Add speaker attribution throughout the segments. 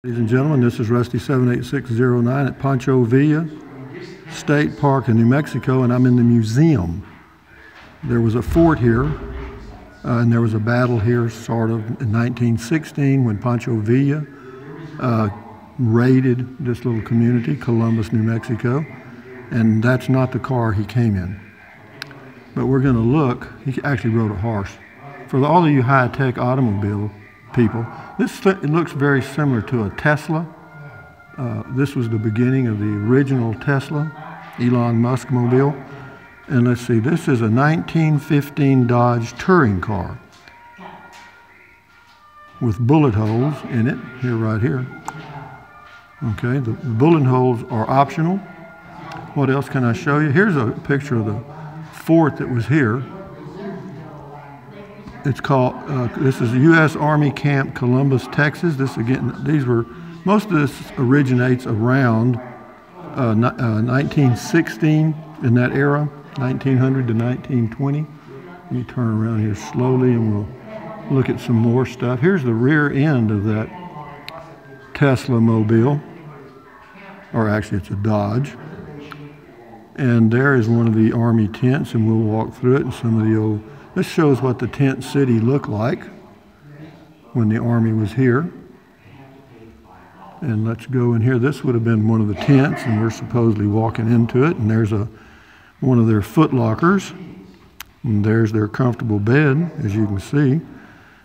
Speaker 1: Ladies and gentlemen, this is Rusty 78609 at Pancho Villa State Park in New Mexico, and I'm in the museum. There was a fort here, and there was a battle here sort of in 1916 when Pancho Villa raided this little community, Columbus, New Mexico, and that's not the car he came in. But we're going to look. He actually rode a horse. For all of you high-tech automobile people, it looks very similar to a Tesla. This was the beginning of the original Tesla, Elon Musk mobile. And let's see, this is a 1915 Dodge Turing Car with bullet holes in it, right here. Okay, the bullet holes are optional. What else can I show you? Here's a picture of the fort that was here. It's called, this is U.S. Army Camp Columbus, Texas. This again, most of this originates around 1916, in that era, 1900 to 1920. Let me turn around here slowly and we'll look at some more stuff. Here's the rear end of that Tesla mobile, or actually it's a Dodge. And there is one of the Army tents, and we'll walk through it, and some of the old. This shows what the tent city looked like when the Army was here. And let's go in here. This would have been one of the tents, and we're supposedly walking into it. And there's one of their foot lockers. And there's their comfortable bed, as you can see.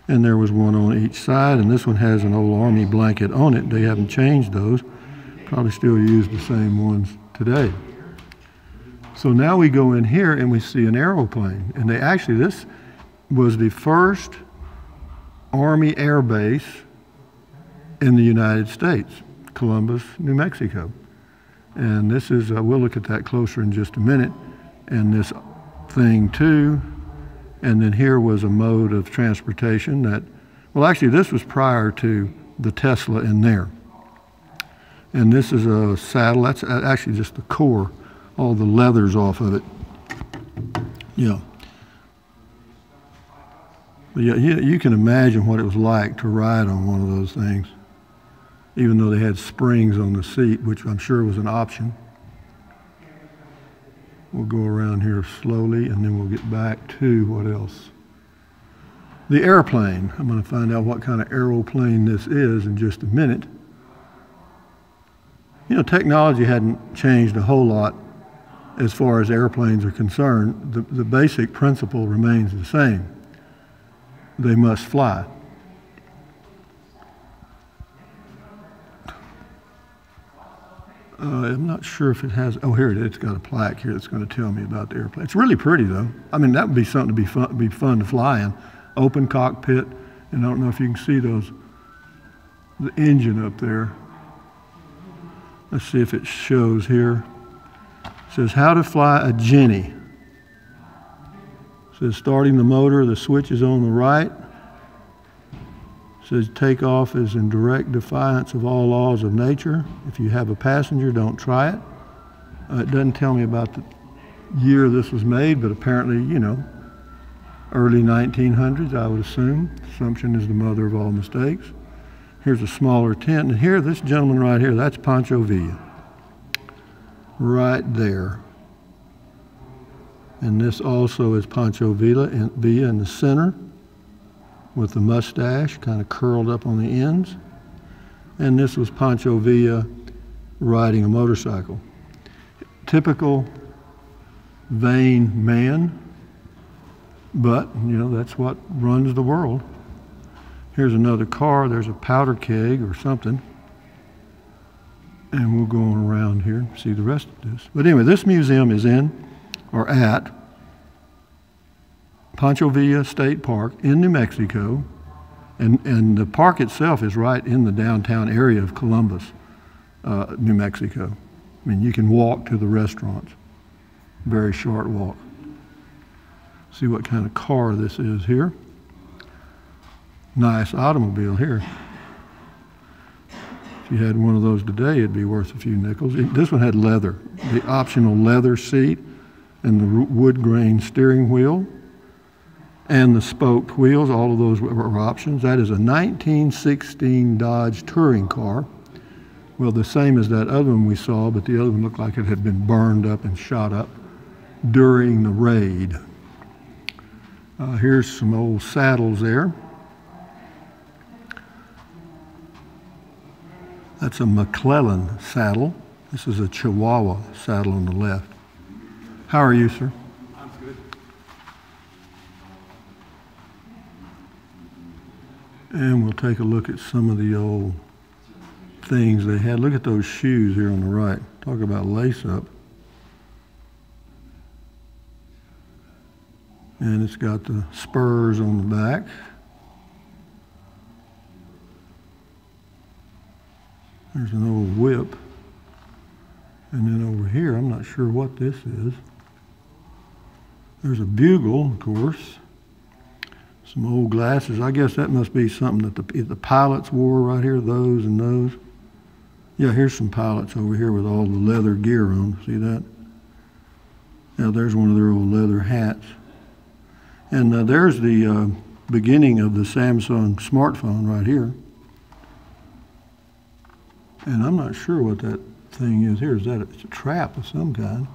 Speaker 1: And there was one on each side. And this one has an old Army blanket on it. They haven't changed those. Probably still use the same ones today. So now we go in here and we see an aeroplane. And this was the first Army air base in the United States, Columbus, New Mexico. And this is, we'll look at that closer in just a minute. And this thing too. And then here was a mode of transportation that, well, actually this was prior to the Tesla in there. And this is a saddle. That's actually just the core. All the leathers off of it. Yeah. But yeah, you can imagine what it was like to ride on one of those things, even though they had springs on the seat, which I'm sure was an option. We'll go around here slowly, and then we'll get back to what else. The airplane. I'm going to find out what kind of aeroplane this is in just a minute. You know, technology hadn't changed a whole lot as far as airplanes are concerned. The basic principle remains the same. They must fly. I'm not sure if it has, oh, here it is. It's got a plaque here that's going to tell me about the airplane. It's really pretty, though. I mean, that would be something to be fun to fly in. Open cockpit, and I don't know if you can see the engine up there. Let's see if it shows here. It says how to fly a Jenny. It says starting the motor, the switch is on the right. It says takeoff is in direct defiance of all laws of nature. If you have a passenger, don't try it. It doesn't tell me about the year this was made, but apparently, you know, early 1900s, I would assume. Assumption is the mother of all mistakes. Here's a smaller tent, and here, this gentleman right here, that's Pancho Villa. Right there. And this also is Pancho Villa in the center with the mustache kind of curled up on the ends. And this was Pancho Villa riding a motorcycle. Typical vain man, but you know, that's what runs the world. Here's another car. There's a powder keg or something. And we'll go on around here and see the rest of this. But anyway, this museum is at Pancho Villa State Park in New Mexico. And the park itself is right in the downtown area of Columbus, New Mexico. I mean, you can walk to the restaurants. Very short walk. See what kind of car this is here. Nice automobile here. If you had one of those today, it'd be worth a few nickels. This one had leather, the optional leather seat and the wood grain steering wheel. and the spoked wheels, all of those were options. That is a 1916 Dodge Touring Car. Well, the same as that other one we saw, but the other one looked like it had been burned up and shot up during the raid. Here's some old saddles there. That's a McClellan saddle. This is a Chihuahua saddle on the left. How are you, sir?
Speaker 2: I'm good.
Speaker 1: And we'll take a look at some of the old things they had. Look at those shoes here on the right. Talk about lace up. And it's got the spurs on the back. There's an old whip. And then over here, I'm not sure what this is. There's a bugle, of course. Some old glasses. I guess that must be something that the pilots wore right here, those and those. Yeah, here's some pilots over here with all the leather gear on. See that? Yeah, there's one of their old leather hats. And there's the beginning of the Samsung smartphone right here. And I'm not sure what that thing is here. Is that it's a trap of some kind?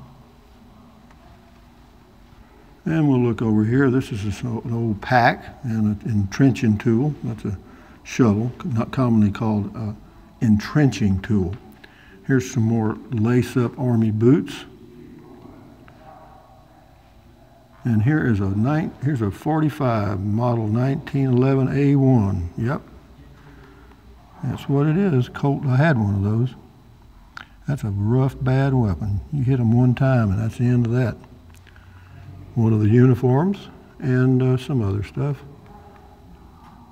Speaker 1: And we'll look over here. This is an old pack and an entrenching tool. That's a shovel, not commonly called entrenching tool. Here's some more lace-up army boots. And here is here's a 45 model 1911 A1. Yep, that's what it is. Colt, I had one of those. That's a rough, bad weapon. You hit them one time, and that's the end of that. One of the uniforms and some other stuff.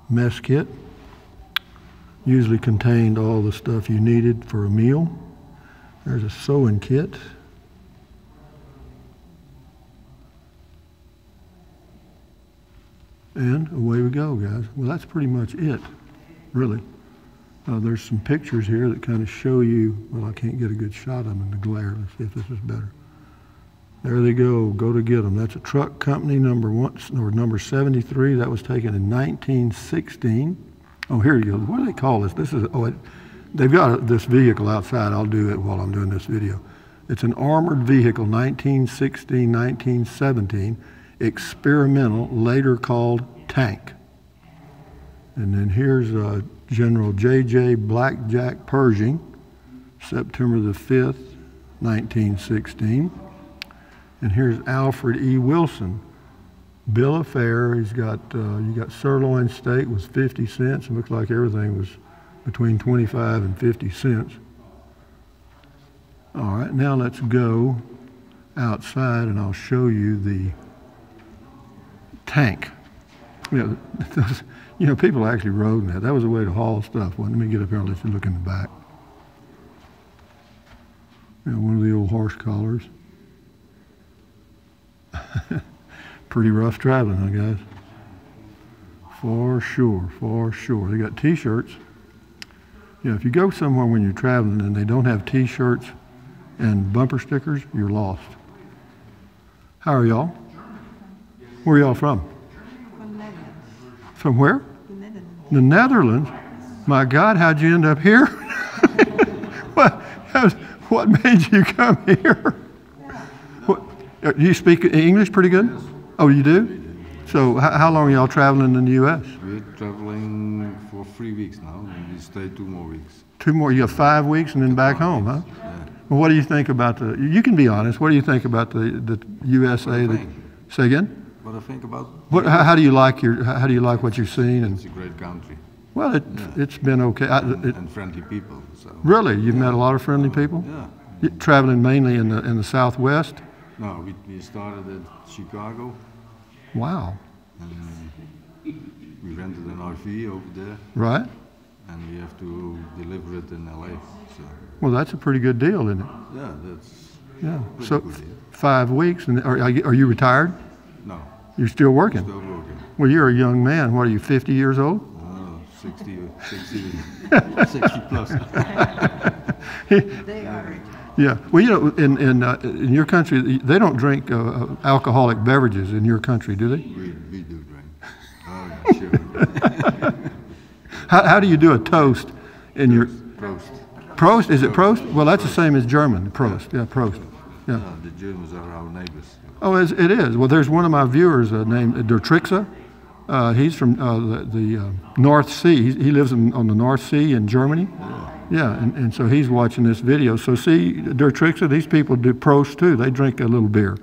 Speaker 1: Mess kit. Usually contained all the stuff you needed for a meal. There's a sewing kit. And away we go, guys. Well, that's pretty much it, really. There's some pictures here that kind of show you, well, I can't get a good shot of them in the glare. Let's see if this is better. There they go. Go to get them. That's a truck company number 73. That was taken in 1916. Oh, here you go. What do they call this? This is, they've got this vehicle outside. I'll do it while I'm doing this video. It's an armored vehicle, 1916, 1917, experimental, later called tank. And then here's General J.J. Blackjack Pershing, September the 5th, 1916. And here's Alfred E. Wilson. Bill of fare, he's got, you got sirloin steak was 50 cents. It looks like everything was between 25 and 50 cents. All right, now let's go outside and I'll show you the tank. You know, people actually rode in that. That was a way to haul stuff. Well, let me get up here and let you look in the back. You know, one of the old horse collars. Pretty rough traveling, huh, guys? For sure, for sure. They got T-shirts. You know, if you go somewhere when you're traveling and they don't have T-shirts and bumper stickers, you're lost. How are y'all? Where are y'all from?
Speaker 3: From Netherlands.
Speaker 1: From where?
Speaker 3: The Netherlands.
Speaker 1: The Netherlands? My God, how'd you end up here? What made you come here? What, do you speak English pretty good?
Speaker 2: Yes.
Speaker 1: Oh, you do? So how long are y'all traveling in the U.S.?
Speaker 2: We're traveling for 3 weeks now, and we stay 2 more weeks.
Speaker 1: 2 more, you have 5 weeks and then back home, huh?
Speaker 2: Yeah.
Speaker 1: Well, what do you think about you can be honest, what do you think about the USA? Say again?
Speaker 2: What I think about?
Speaker 1: How do you like what you've seen? And
Speaker 2: It's a great country.
Speaker 1: well, it's been okay.
Speaker 2: And friendly people. So.
Speaker 1: Really, you've met a lot of friendly people?
Speaker 2: Yeah.
Speaker 1: Traveling mainly in the Southwest?
Speaker 2: No, we started at Chicago.
Speaker 1: Wow.
Speaker 2: And we rented an RV over there.
Speaker 1: Right.
Speaker 2: And we have to deliver it in LA. So.
Speaker 1: Well, that's a pretty good deal, isn't it?
Speaker 2: Yeah, that's.
Speaker 1: Yeah.
Speaker 2: Pretty
Speaker 1: So
Speaker 2: good deal.
Speaker 1: 5 weeks, and are you retired?
Speaker 2: No.
Speaker 1: You're still working?
Speaker 2: Still working.
Speaker 1: Well, you're a young man. What are you, 50 years old?
Speaker 2: 60 plus.
Speaker 3: They are.
Speaker 1: Yeah. Well, you know, in your country, they don't drink alcoholic beverages in your country, do they?
Speaker 2: We do drink.
Speaker 1: How do you do a toast in your...
Speaker 2: Prost.
Speaker 1: Prost? Is it Prost? Well, that's the same as German. Prost. Yeah, Prost. Yeah.
Speaker 2: The Germans are our neighbors.
Speaker 1: Oh, it is. Well, there's one of my viewers named Dertrixa. He's from the North Sea. He lives on the North Sea in Germany. Yeah, and so he's watching this video. So see, Dertrixa, these people do Prost too. They drink a little beer.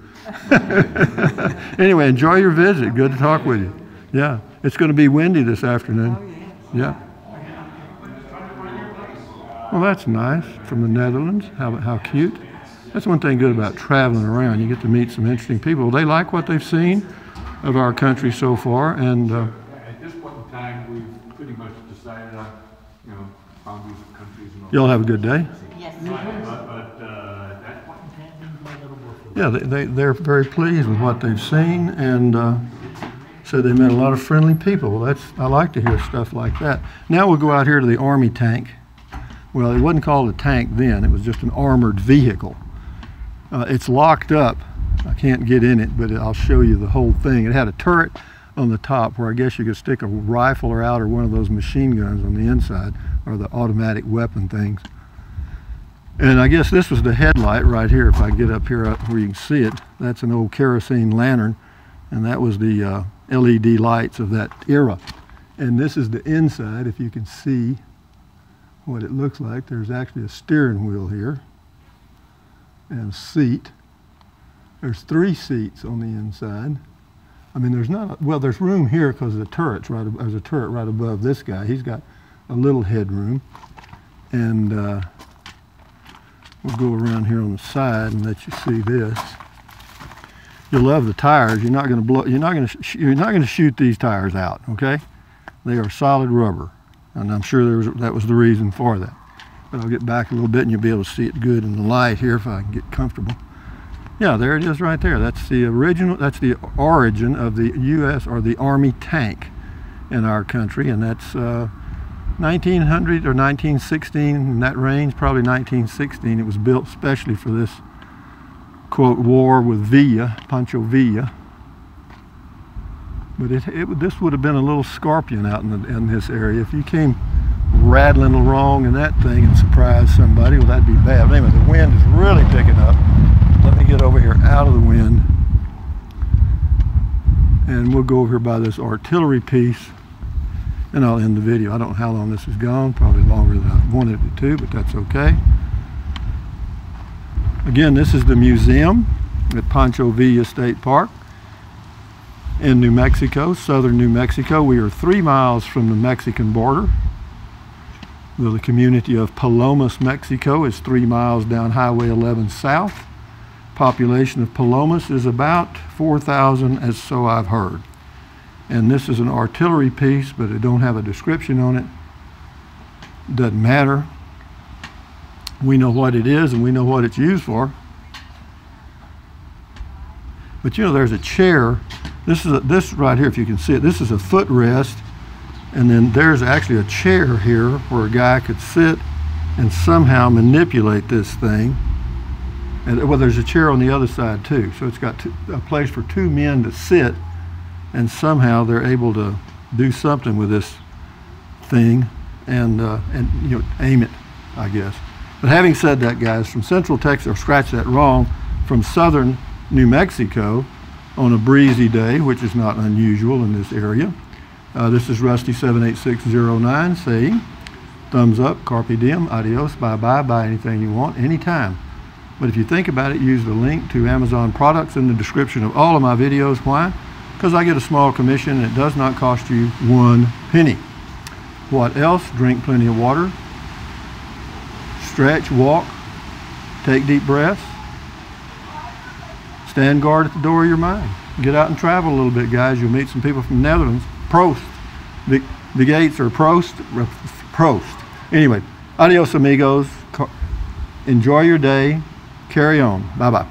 Speaker 1: Anyway, enjoy your visit. Good to talk with you. Yeah, it's going to be windy this afternoon. Yeah. Well, that's nice. From the Netherlands. How cute. That's one thing good about traveling around. You get to meet some interesting people. They like what they've seen of our country so far, and
Speaker 4: at this point in time, we've pretty much decided on, boundaries of countries and all.
Speaker 1: you'll have a good day.
Speaker 3: Yes.
Speaker 4: But at that point in time, things might get a little more.
Speaker 1: Yeah, they're very pleased with what they've seen, and said they met a lot of friendly people. Well, I like to hear stuff like that. Now we'll go out here to the Army tank. Well, it wasn't called a tank then. It was just an armored vehicle. It's locked up. I can't get in it, but I'll show you the whole thing. It had a turret on the top where I guess you could stick a rifle or out or one of those machine guns on the inside, or the automatic weapon things. And I guess this was the headlight right here. If I get up here where you can see it, that's an old kerosene lantern, and that was the LED lights of that era. And this is the inside, if you can see what it looks like. There's actually a steering wheel here and a seat. There's 3 seats on the inside. I mean, there's not, well, there's room here because the turret's right, there's a turret right above this guy. He's got a little headroom. And we'll go around here on the side and let you see this. You'll love the tires. You're not going to blow, you're not going to shoot these tires out, okay? They are solid rubber. And I'm sure that was the reason for that. But I'll get back a little bit and you'll be able to see it good in the light here if I can get comfortable. Yeah, there it is right there. That's the original, that's the origin of the U.S. or the Army tank in our country, and that's 1900 or 1916, in that range, probably 1916. It was built specially for this, quote, war with Villa, Pancho Villa. But this would have been a little scorpion out in this area. If you came rattling along in that thing and surprised somebody, well, that'd be bad. But anyway, the wind is really picking up. Let me get over here out of the wind, and we'll go over here by this artillery piece, and I'll end the video. I don't know how long this has gone, probably longer than I wanted it to, but that's okay. Again, this is the museum at Pancho Villa State Park in New Mexico, southern New Mexico. We are 3 miles from the Mexican border. The community of Palomas, Mexico is 3 miles down Highway 11 south. Population of Palomas is about 4,000, as so I've heard. And this is an artillery piece, but it don't have a description on it. Doesn't matter. We know what it is and we know what it's used for. But you know, there's a chair. This right here, if you can see it, this is a footrest, and then there's actually a chair here where a guy could sit and somehow manipulate this thing. And well, there's a chair on the other side too, so it's got a place for 2 men to sit, and somehow they're able to do something with this thing and you know, aim it, I guess. But having said that, guys, from Central Texas, or scratch that, wrong, from southern New Mexico on a breezy day, which is not unusual in this area. This is Rusty 78609 saying, thumbs up, carpe diem, adios, bye-bye, buy anything you want, anytime. But if you think about it, use the link to Amazon products in the description of all of my videos. Why? Because I get a small commission and it does not cost you 1 penny. What else? Drink plenty of water, stretch, walk, take deep breaths, stand guard at the door of your mind. Get out and travel a little bit, guys. You'll meet some people from the Netherlands. Prost. The gates are Prost. Prost. Anyway, adios amigos. Enjoy your day. Carry on. Bye-bye.